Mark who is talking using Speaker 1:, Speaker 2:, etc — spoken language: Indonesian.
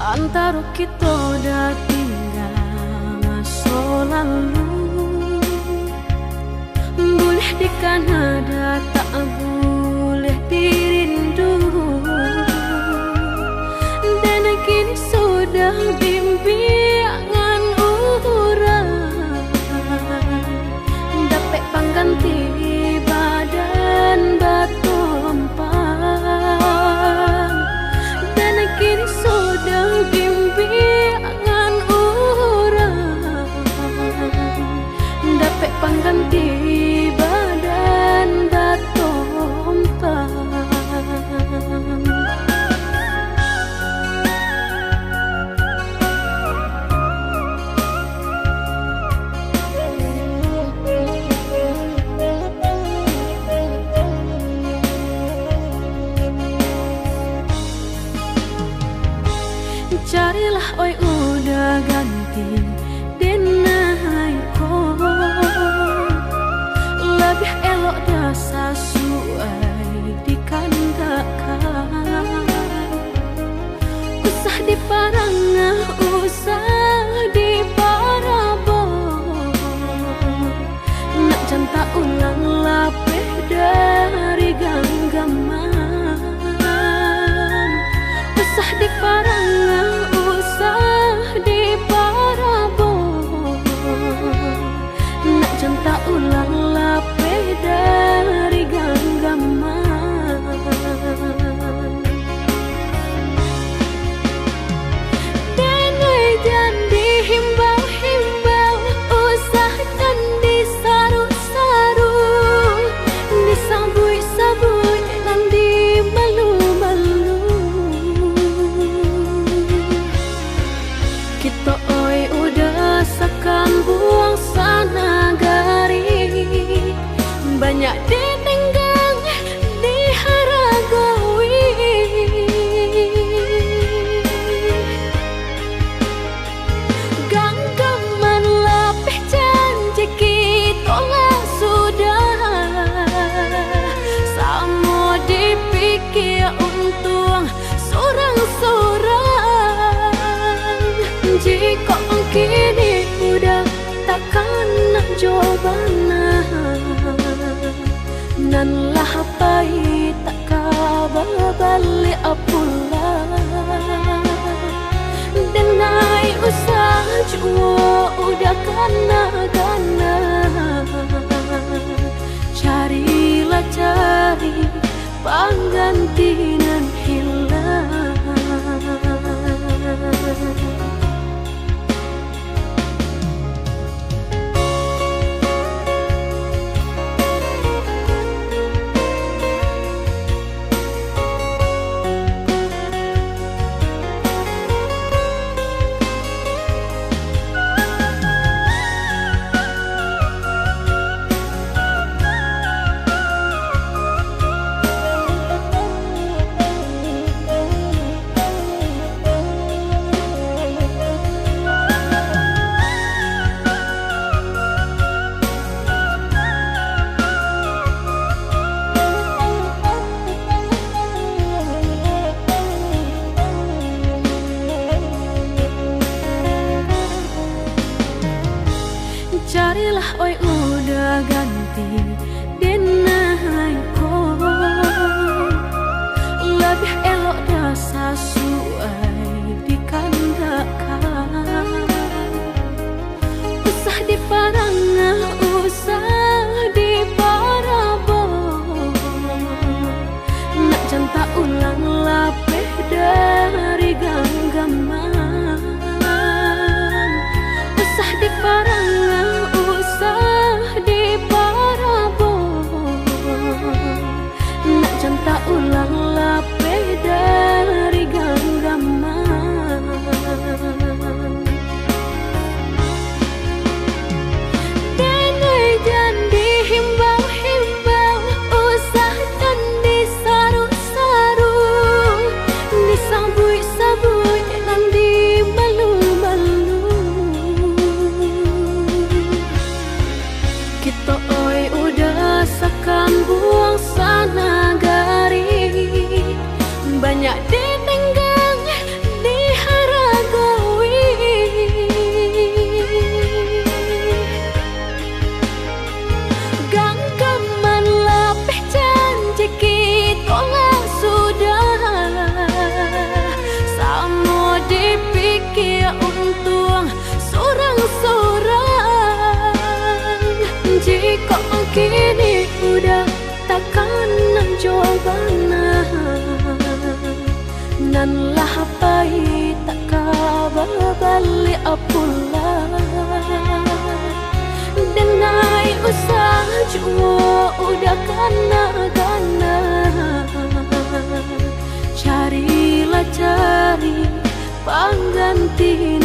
Speaker 1: Antara kita udah tinggal masa lalu, boleh di Kanada tak boleh dirindu. Dan kini sudah bimbingan orang, dapat pengganti badan batu empan. Dan kini sudah bimbingan orang, dapat pengganti badan batu empan. Carilah oi udah ganti denai ko, lebih elok dah sesuai dikandakan. Usah di parangah, usah di parabon, nak janta ulang lapeh dari genggaman. Usah di parangah, janta ulang lapeh dari genggaman. Denai dan dihimbau-himbau, usahakan disaru-saru, disabui-sabui dan dimalu-malu. Kita oi udah sekan buang sana gari, banyak ditenggang diharagawi. Genggaman lapeh janji kita lah sudah, sama dipikir untung sorang-sorang. Jika kini udah takkan nak jawabana, nan lah pai tak kabar balik pula. Denai usah jua udah gana-gana, carilah cari pengganti nan hilang. takkan jawabana nan lah pai tak kabar balik apula denai usah jua udah kana carilah cari pengganti